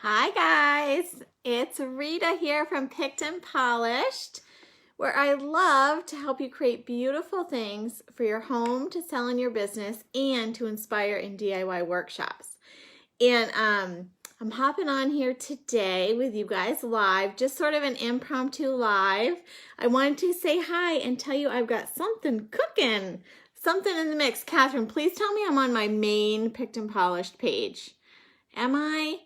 Hi guys, it's Rita here from Picked and Polished, where I love to help you create beautiful things for your home, to sell in your business, and to inspire in DIY workshops. And I'm hopping on here today with you guys live, just sort of an impromptu live. I wanted to say hi and tell you I've got something cooking, something in the mix. Catherine, please tell me I'm on my main Picked and Polished page. Am I?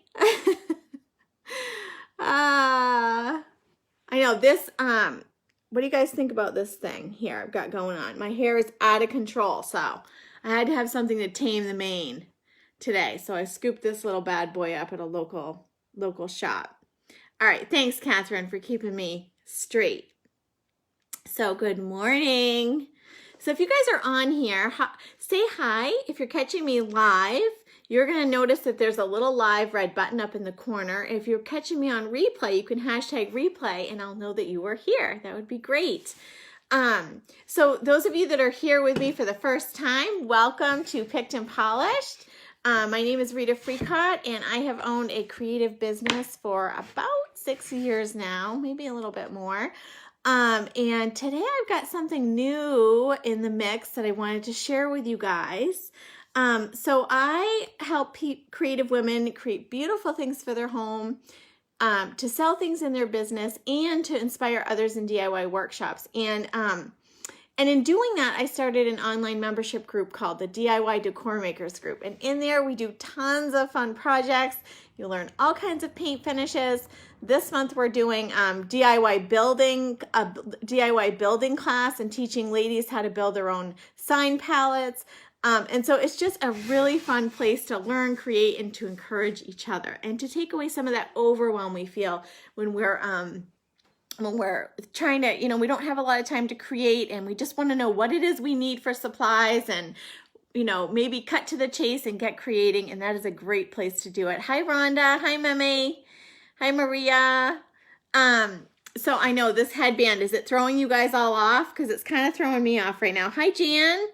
I know this, what do you guys think about this thing here I've got going on? My hair is out of control, so I had to have something to tame the mane today. So I scooped this little bad boy up at a local shop. All right, thanks, Catherine, for keeping me straight. So good morning. So if you guys are on here, say hi. If you're catching me live, you're going to notice that there's a little live red button up in the corner. If you're catching me on replay, you can hashtag replay and I'll know that you are here. That would be great. So those of you that are here with me for the first time, welcome to Picked and Polished. My name is Rita Freecott and I have owned a creative business for about 6 years now, maybe a little bit more. And today I've got something new in the mix that I wanted to share with you guys. So I help creative women create beautiful things for their home, to sell things in their business and to inspire others in DIY workshops. And in doing that, I started an online membership group called the DIY Decor Makers Group. And in there, we do tons of fun projects. You learn all kinds of paint finishes. This month, we're doing DIY building class and teaching ladies how to build their own sign palettes. And so it's just a really fun place to learn, create, and to encourage each other and to take away some of that overwhelm we feel when we're trying to, we don't have a lot of time to create and we just want to know what it is we need for supplies and, maybe cut to the chase and get creating. And that is a great place to do it. Hi, Rhonda. Hi, Meme. Hi, Maria. So I know this headband, is it throwing you guys all off? Because it's kind of throwing me off right now. Hi, Jan.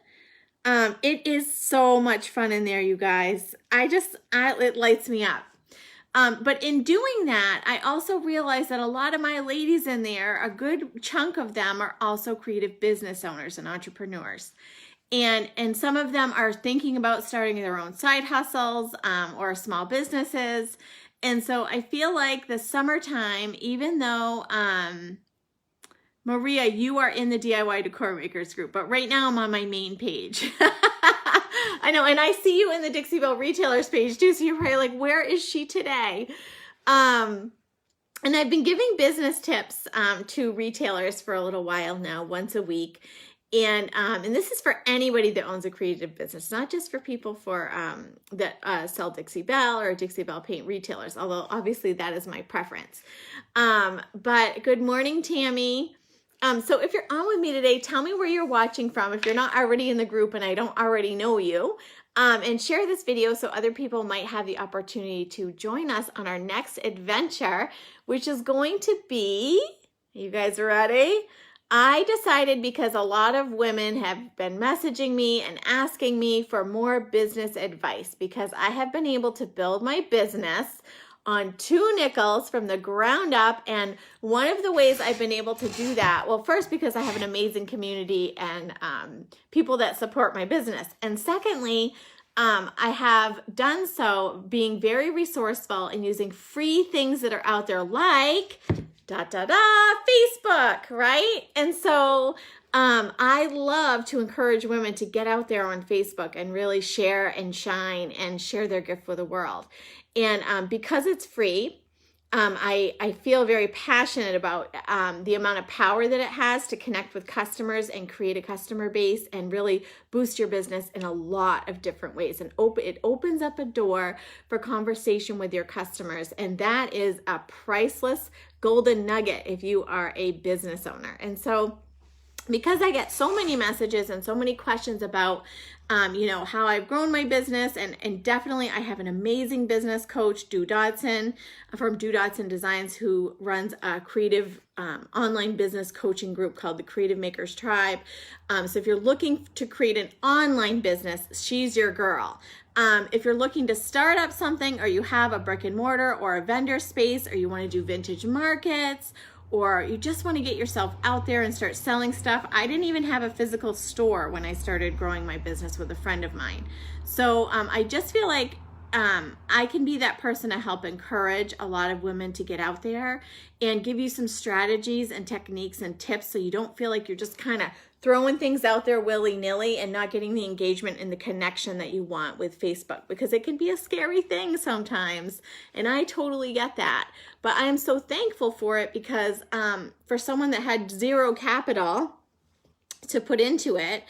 It is so much fun in there, you guys. It lights me up. But in doing that, I also realized that a lot of my ladies in there, a good chunk of them are also creative business owners and entrepreneurs. And some of them are thinking about starting their own side hustles, or small businesses. And so I feel like the summertime, even though, Maria, you are in the DIY Decor Makers group, but right now I'm on my main page. I know, and I see you in the Dixie-Belle Retailers page too, so you're probably like, where is she today? And I've been giving business tips to retailers for a little while now, once a week. And this is for anybody that owns a creative business, not just for people that sell Dixie-Belle or Dixie-Belle paint retailers, although obviously that is my preference. But good morning, Tammy. So if you're on with me today, tell me where you're watching from if you're not already in the group and I don't already know you, and share this video so other people might have the opportunity to join us on our next adventure, which is going to be, you guys ready? I decided, because a lot of women have been messaging me and asking me for more business advice, because I have been able to build my business on 2 nickels from the ground up. And one of the ways I've been able to do that, well, first, because I have an amazing community and people that support my business. And secondly, I have done so being very resourceful and using free things that are out there like Facebook, right? And so I love to encourage women to get out there on Facebook and really share and shine and share their gift with the world. And because it's free, I feel very passionate about the amount of power that it has to connect with customers and create a customer base and really boost your business in a lot of different ways. And it opens up a door for conversation with your customers. And that is a priceless golden nugget if you are a business owner. And so, because I get so many messages and so many questions about, how I've grown my business, and definitely I have an amazing business coach, Dew Dodson, from Dew Dodson Designs, who runs a creative online business coaching group called the Creative Makers Tribe. So if you're looking to create an online business, she's your girl. If you're looking to start up something, or you have a brick and mortar or a vendor space, or you want to do vintage markets, or you just want to get yourself out there and start selling stuff. I didn't even have a physical store when I started growing my business with a friend of mine. So I just feel like I can be that person to help encourage a lot of women to get out there and give you some strategies and techniques and tips so you don't feel like you're just kind of throwing things out there willy-nilly and not getting the engagement and the connection that you want with Facebook, because it can be a scary thing sometimes, and I totally get that. But I am so thankful for it, because for someone that had zero capital to put into it,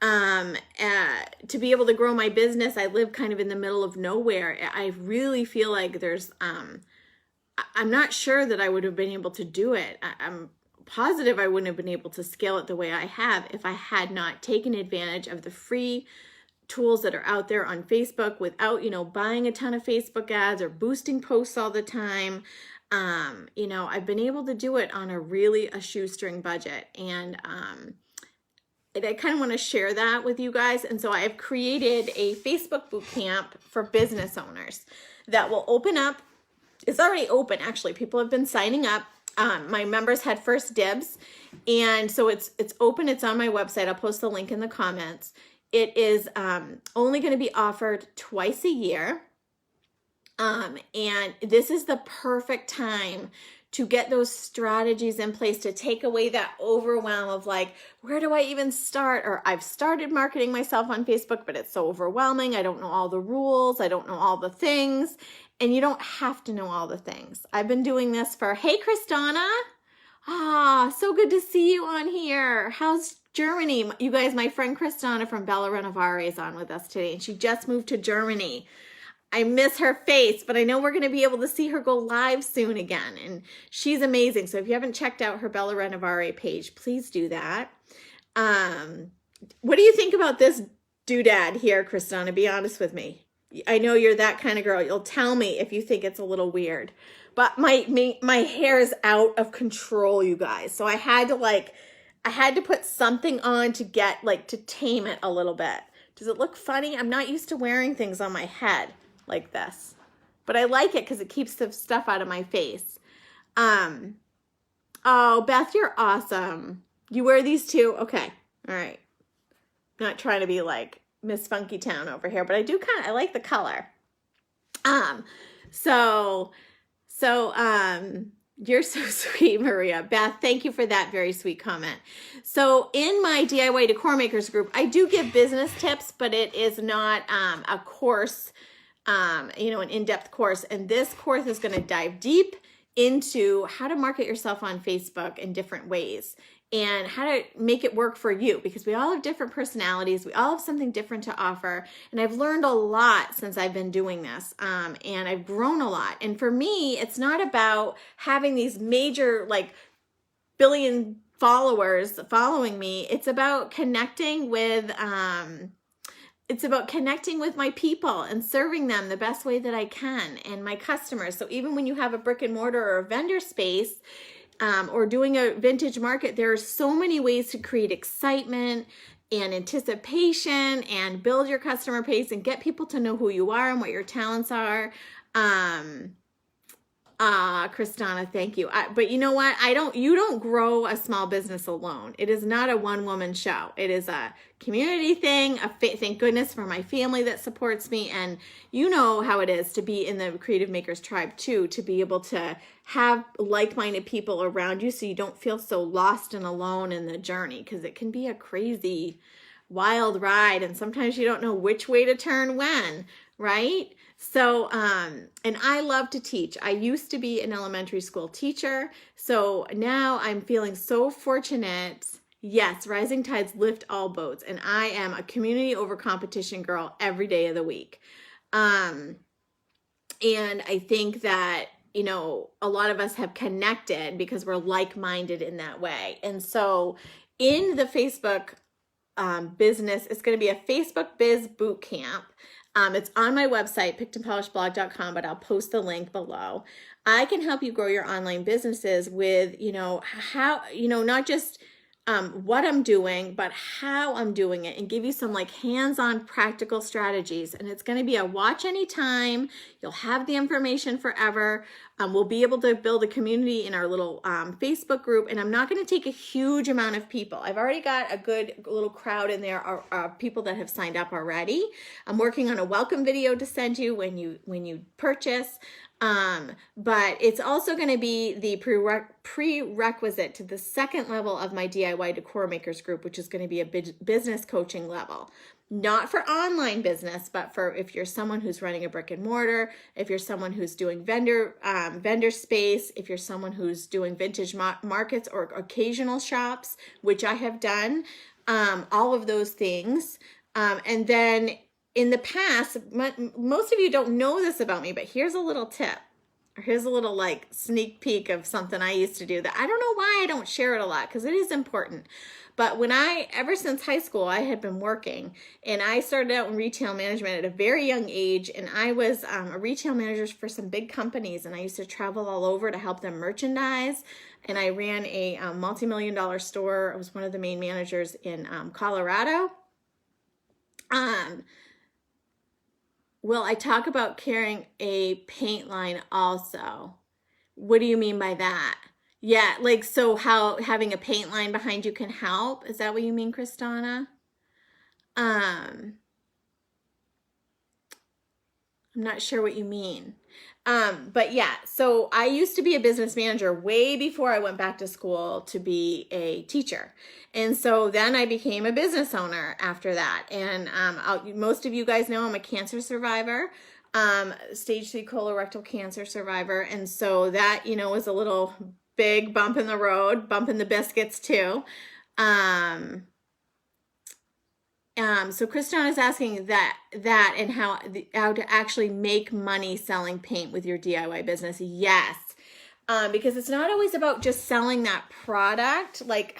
to be able to grow my business, I live kind of in the middle of nowhere. I really feel like there's, I'm not sure that I would have been able to do it. I'm positive I wouldn't have been able to scale it the way I have if I had not taken advantage of the free tools that are out there on Facebook without, buying a ton of Facebook ads or boosting posts all the time. I've been able to do it on a shoestring budget, and I kind of want to share that with you guys. And so I have created a Facebook boot camp for business owners that will open up. It's already open, actually. People have been signing up. My members had first dibs, and so it's open. It's on my website. I'll post the link in the comments. It is only going to be offered twice a year, and this is the perfect time to get those strategies in place to take away that overwhelm of like, where do I even start? Or I've started marketing myself on Facebook, but it's so overwhelming. I don't know all the rules. I don't know all the things. And you don't have to know all the things. I've been doing this for, hey, Kristana. So good to see you on here. How's Germany? You guys, my friend Kristana from Bella Renovare is on with us today, and she just moved to Germany. I miss her face, but I know we're going to be able to see her go live soon again, and she's amazing. So if you haven't checked out her Bella Renovare page, please do that. What do you think about this doodad here, Kristana? Be honest with me. I know you're that kind of girl. You'll tell me if you think it's a little weird. But my hair is out of control, you guys. So I had to put something on to get to tame it a little bit. Does it look funny? I'm not used to wearing things on my head like this. But I like it because it keeps the stuff out of my face. Oh, Beth, you're awesome. You wear these too? Okay. All right. Not trying to be like Miss Funky Town over here, but I like the color. You're so sweet, Maria. Beth, thank you for that very sweet comment. So in my DIY Decor Makers group, I do give business tips, but it is not a course, an in-depth course. And this course is going to dive deep into how to market yourself on Facebook in different ways and how to make it work for you, because we all have different personalities. We all have something different to offer. And I've learned a lot since I've been doing this, and I've grown a lot. And for me, it's not about having these major billion followers following me. It's about connecting with my people and serving them the best way that I can, and my customers. So even when you have a brick and mortar or a vendor space, or doing a vintage market, there are so many ways to create excitement and anticipation and build your customer base and get people to know who you are and what your talents are. Kristana, thank you. But you know what? You don't grow a small business alone. It is not a one-woman show. It is a community thing. Thank goodness for my family that supports me. And you know how it is to be in the Creative Makers tribe too, to be able to have like-minded people around you so you don't feel so lost and alone in the journey, because it can be a crazy, wild ride. And sometimes you don't know which way to turn when, right? So, and I love to teach. I used to be an elementary school teacher. So now I'm feeling so fortunate. Yes, rising tides lift all boats. And I am a community over competition girl every day of the week. And I think that, a lot of us have connected because we're like-minded in that way. And so in the Facebook business, it's going to be a Facebook Biz Boot Camp. It's on my website, pickedandpolishedblog.com, but I'll post the link below. I can help you grow your online businesses with, how, not just what I'm doing, but how I'm doing it, and give you some like hands-on practical strategies. And it's going to be a watch anytime. You'll have the information forever. We'll be able to build a community in our little Facebook group, and I'm not going to take a huge amount of people. I've already got a good little crowd in there, people that have signed up already. I'm working on a welcome video to send you when you purchase. But it's also going to be the prerequisite to the second level of my DIY Decor Makers group, which is going to be a business coaching level. Not for online business, but for if you're someone who's running a brick and mortar, if you're someone who's doing vendor space, if you're someone who's doing vintage markets or occasional shops, which I have done, all of those things. And then in the past, most of you don't know this about me, but here's a little tip. Or here's a little like sneak peek of something I used to do that I don't know why I don't share it a lot, because it is important. But ever since high school, I had been working, and I started out in retail management at a very young age, and I was a retail manager for some big companies, and I used to travel all over to help them merchandise, and I ran a multi-million-dollar store. I was one of the main managers in Colorado. Will I talk about carrying a paint line also? What do you mean by that? Yeah, like, so how having a paint line behind you can help? Is that what you mean, Kristana? I'm not sure what you mean. But yeah, so I used to be a business manager way before I went back to school to be a teacher. And so then I became a business owner after that. And most of you guys know I'm a cancer survivor, stage 3 colorectal cancer survivor. And so that, was a little big bump in the road, bump in the biscuits too. So Kristana is asking that and how to actually make money selling paint with your DIY business. Yes. Because it's not always about just selling that product. Like,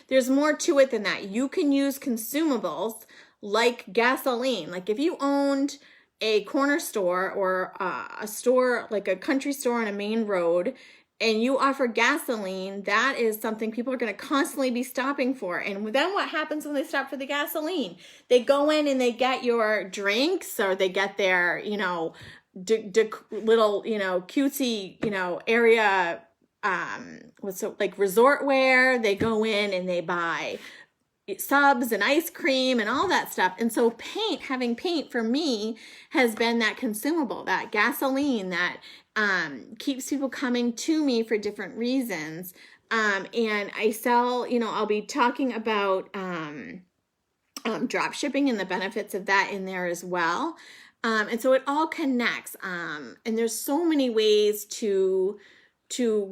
there's more to it than that. You can use consumables like gasoline. Like if you owned a corner store or a store, like a country store on a main road, and you offer gasoline, that is something people are going to constantly be stopping for. And then what happens when they stop for the gasoline? They go in and they get your drinks, or they get their, little, cutesy, area, like resort wear. They go in and they buy subs and ice cream and all that stuff. And so having paint for me has been that consumable, that gasoline that keeps people coming to me for different reasons. And I sell, I'll be talking about drop shipping and the benefits of that in there as well. And so it all connects. And there's so many ways to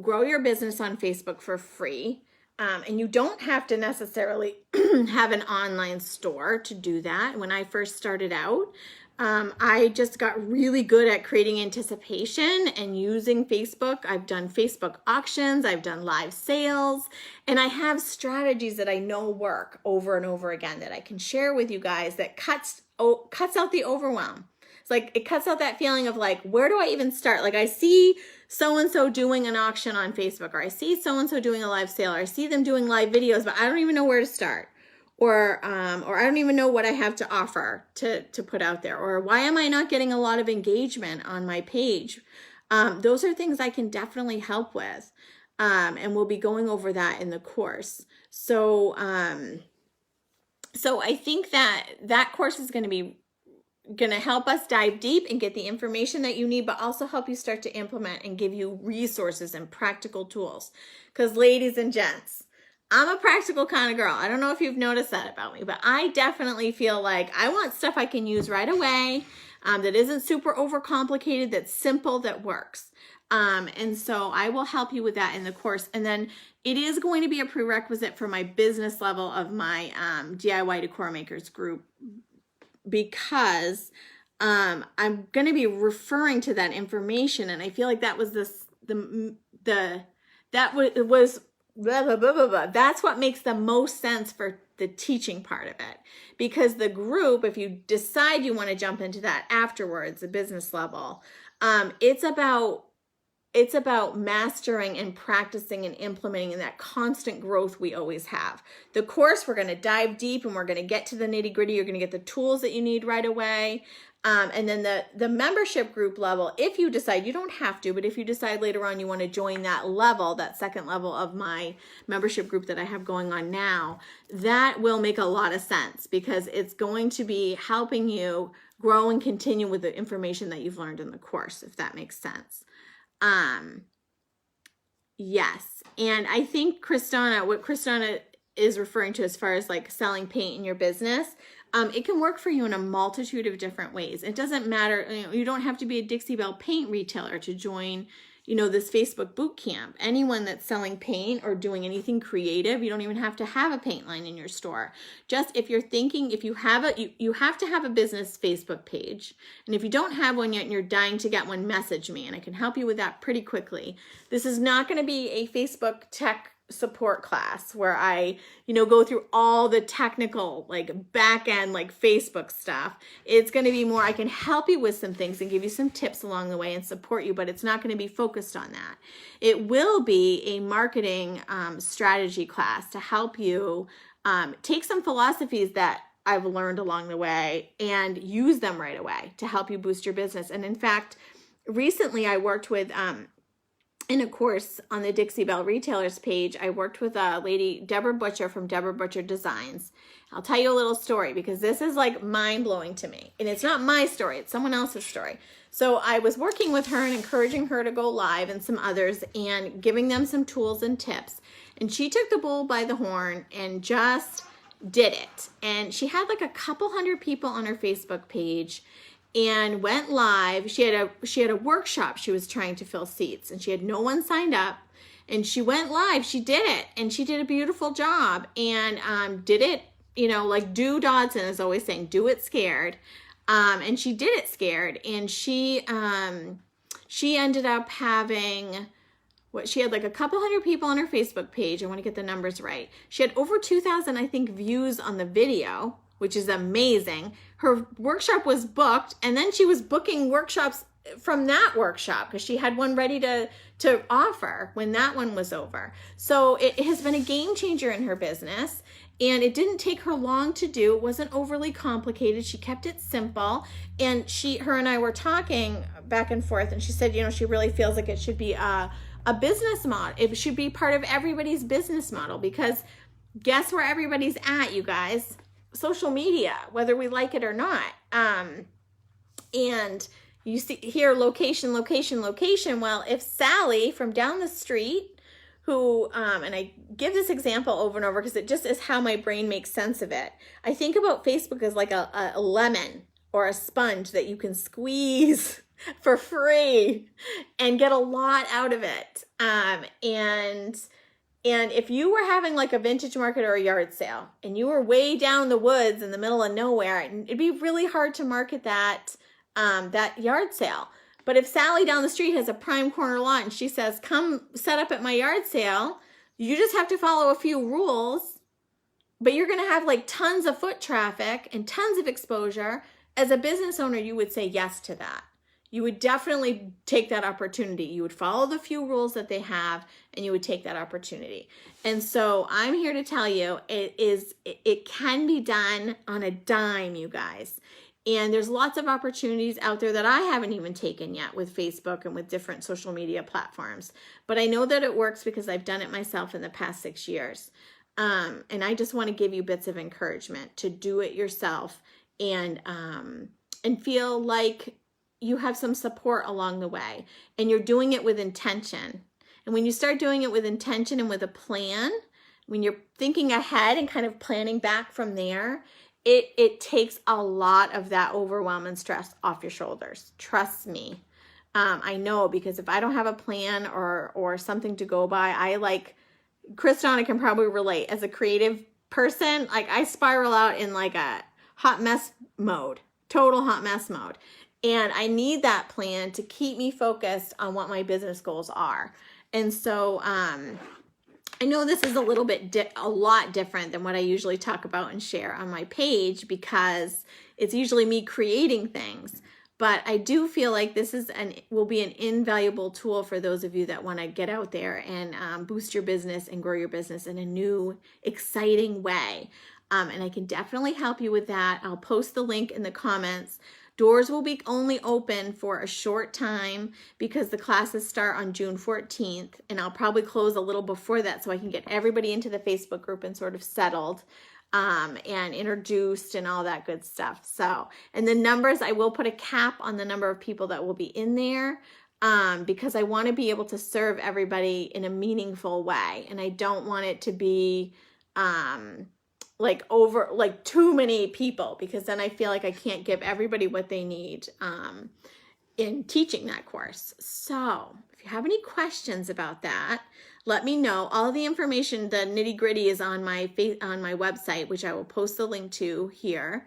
grow your business on Facebook for free. And you don't have to necessarily have an online store to do that. When I first started out, I just got really good at creating anticipation and using Facebook. I've done Facebook auctions, I've done live sales, and I have strategies that I know work over and over again that I can share with you guys that cuts out the overwhelm. It's like it cuts out that feeling of like, where do I even start? Like I see so-and-so doing an auction on Facebook, or I see so-and-so doing a live sale, or I see them doing live videos, but I don't even know where to start. Or I don't even know what I have to offer to put out there, or why am I not getting a lot of engagement on my page? Those are things I can definitely help with. And we'll be going over that in the course. So I think that course is going to help us dive deep and get the information that you need, but also help you start to implement and give you resources and practical tools. Because ladies and gents, I'm a practical kind of girl. I don't know if you've noticed that about me, but I definitely feel like I want stuff I can use right away, that isn't super overcomplicated, that's simple, that works. And so I will help you with that in the course. And then it is going to be a prerequisite for my business level of my DIY Decor Makers group, because I'm going to be referring to that information. And I feel like that was blah, blah, blah, blah, blah. That's what makes the most sense for the teaching part of it. Because the group, if you decide you want to jump into that afterwards, the business level, it's about it's about mastering and practicing and implementing that constant growth we always have. The course, we're going to dive deep and we're going to get to the nitty gritty. You're going to get the tools that you need right away. And then the membership group level, if you decide, you don't have to, but if you decide later on you want to join that level, that second level of my membership group that I have going on now, that will make a lot of sense because it's going to be helping you grow and continue with the information that you've learned in the course, if that makes sense. Yes. And I think what Kristana is referring to as far as like selling paint in your business, it can work for you in a multitude of different ways. It doesn't matter, you don't have to be a Dixie Belle paint retailer to join, this Facebook boot camp. Anyone that's selling paint or doing anything creative, you don't even have to have a paint line in your store. Just if you're thinking, if you have you have to have a business Facebook page. And if you don't have one yet and you're dying to get one, message me and I can help you with that pretty quickly. This is not going to be a Facebook tech support class where I, go through all the technical, like back end, like Facebook stuff. It's going to be more, I can help you with some things and give you some tips along the way and support you, but it's not going to be focused on that. It will be a marketing strategy class to help you take some philosophies that I've learned along the way and use them right away to help you boost your business. And in fact, recently I worked with, in a course on the Dixie Belle Retailers page, I worked with a lady, Deborah Butcher from Deborah Butcher Designs. I'll tell you a little story because this is like mind-blowing to me. And it's not my story, it's someone else's story. So I was working with her and encouraging her to go live and some others and giving them some tools and tips. And she took the bull by the horn and just did it. And she had like a couple hundred people on her Facebook page and went live. She had a workshop she was trying to fill seats and she had no one signed up and she went live. She did it and she did a beautiful job and did it, like Do Dodson is always saying, do it scared. And she did it scared and she ended up having she had like a couple hundred people on her Facebook page. I want to get the numbers right. She had over 2,000, I think, views on the video, which is amazing. Her workshop was booked, and then she was booking workshops from that workshop because she had one ready to offer when that one was over. So it has been a game changer in her business, and it didn't take her long to do. It wasn't overly complicated. She kept it simple, and her and I were talking back and forth, and she said, she really feels like it should be a business model. It should be part of everybody's business model because guess where everybody's at, you guys? Social media, whether we like it or not. And you see here, location. Well, if Sally from down the street, who, and I give this example over and over because it just is how my brain makes sense of it. I think about Facebook as like a lemon or a sponge that you can squeeze for free and get a lot out of it. And if you were having like a vintage market or a yard sale and you were way down the woods in the middle of nowhere, it'd be really hard to market that yard sale. But if Sally down the street has a prime corner lot and she says, come set up at my yard sale, you just have to follow a few rules, but you're going to have like tons of foot traffic and tons of exposure. As a business owner, you would say yes to that. You would definitely take that opportunity. You would follow the few rules that they have and you would take that opportunity. And so I'm here to tell you it can be done on a dime, you guys. And there's lots of opportunities out there that I haven't even taken yet with Facebook and with different social media platforms. But I know that it works because I've done it myself in the past 6 years. And I just want to give you bits of encouragement to do it yourself and feel like you have some support along the way and you're doing it with intention. And when you start doing it with intention and with a plan, when you're thinking ahead and kind of planning back from there, it takes a lot of that overwhelm and stress off your shoulders. Trust me. I know, because if I don't have a plan or something to go by, Kristana can probably relate. As a creative person, like I spiral out in like a hot mess mode, total hot mess mode. And I need that plan to keep me focused on what my business goals are. And so I know this is a lot different than what I usually talk about and share on my page because it's usually me creating things. But I do feel like this will be an invaluable tool for those of you that want to get out there and boost your business and grow your business in a new, exciting way. And I can definitely help you with that. I'll post the link in the comments. Doors will be only open for a short time because the classes start on June 14th, and I'll probably close a little before that so I can get everybody into the Facebook group and sort of settled and introduced and all that good stuff. So, and the numbers, I will put a cap on the number of people that will be in there because I want to be able to serve everybody in a meaningful way. And I don't want it to be like too many people, because then I feel like I can't give everybody what they need in teaching that course. So if you have any questions about that, let me know. All the information, the nitty gritty, is on my website, which I will post the link to here.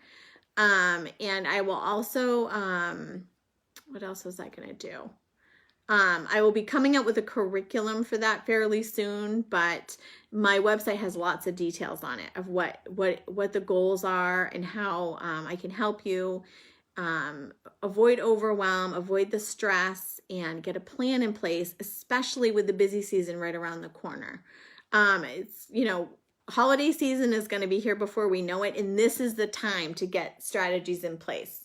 And I will also, what else was I going to do? I will be coming up with a curriculum for that fairly soon, but my website has lots of details on it of what the goals are and how I can help you avoid overwhelm, avoid the stress, and get a plan in place, especially with the busy season right around the corner. It's, holiday season is going to be here before we know it, and this is the time to get strategies in place.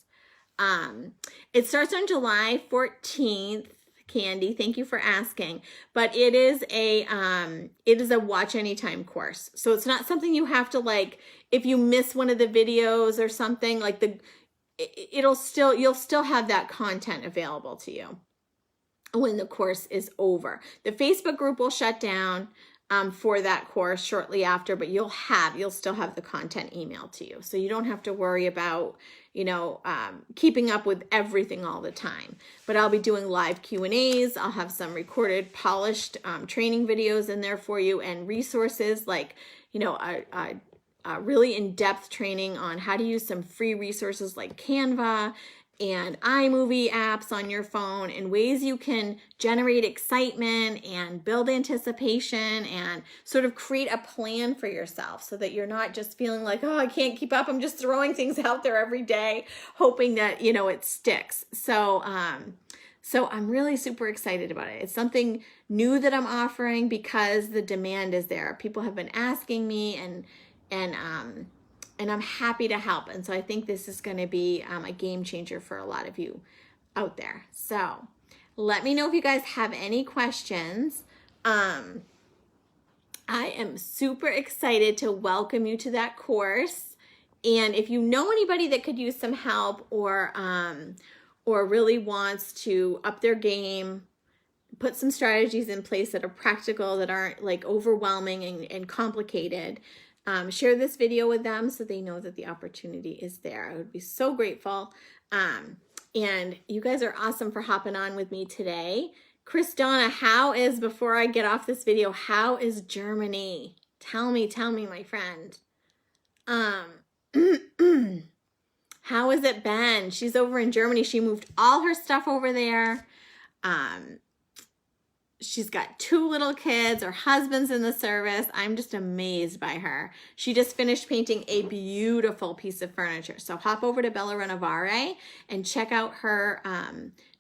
It starts on July 14th. Candy, thank you for asking. But it is a watch anytime course. So it's not something you have to, like, if you miss one of the videos or something, like you'll still have that content available to you when the course is over. The Facebook group will shut down for that course shortly after, but you'll still have the content emailed to you. So you don't have to worry about, keeping up with everything all the time. But I'll be doing live Q&As. I'll have some recorded, polished training videos in there for you, and resources like, a really in-depth training on how to use some free resources like Canva and iMovie apps on your phone, and ways you can generate excitement and build anticipation and sort of create a plan for yourself so that you're not just feeling like, oh, I can't keep up. I'm just throwing things out there every day, hoping that, it sticks. So I'm really super excited about it. It's something new that I'm offering because the demand is there. People have been asking me, and I'm happy to help. And so I think this is going to be a game changer for a lot of you out there. So let me know if you guys have any questions. I am super excited to welcome you to that course. And if you know anybody that could use some help or really wants to up their game, put some strategies in place that are practical, that aren't like overwhelming and complicated, share this video with them so they know that the opportunity is there. I would be so grateful. And you guys are awesome for hopping on with me today. Chris Donna, before I get off this video, how is Germany? Tell me, my friend. How has it been? She's over in Germany. She moved all her stuff over there. She's got 2 little kids. Her husband's in the service. I'm just amazed by her. She just finished painting a beautiful piece of furniture. So hop over to Bella Renovare and check out her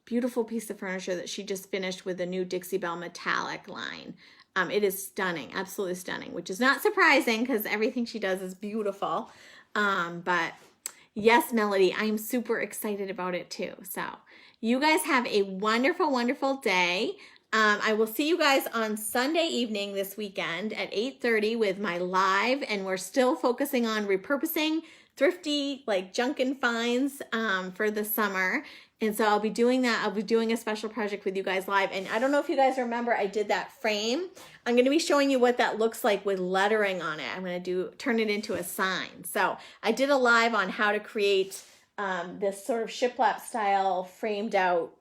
beautiful piece of furniture that she just finished with the new Dixie Belle metallic line. It is stunning, absolutely stunning, which is not surprising because everything she does is beautiful. But yes, Melody, I'm super excited about it too. So you guys have a wonderful, wonderful day. I will see you guys on Sunday evening this weekend at 8:30 with my live, and we're still focusing on repurposing thrifty, like junk and finds for the summer. And so I'll be doing that. I'll be doing a special project with you guys live. And I don't know if you guys remember, I did that frame. I'm going to be showing you what that looks like with lettering on it. I'm going to turn it into a sign. So I did a live on how to create this sort of shiplap style framed out,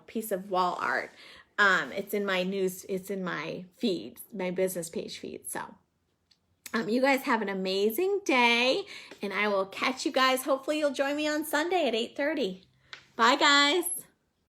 piece of wall art. It's in my feed, my business page feed. So, you guys have an amazing day, and I will catch you guys. Hopefully you'll join me on Sunday at 8:30. Bye guys.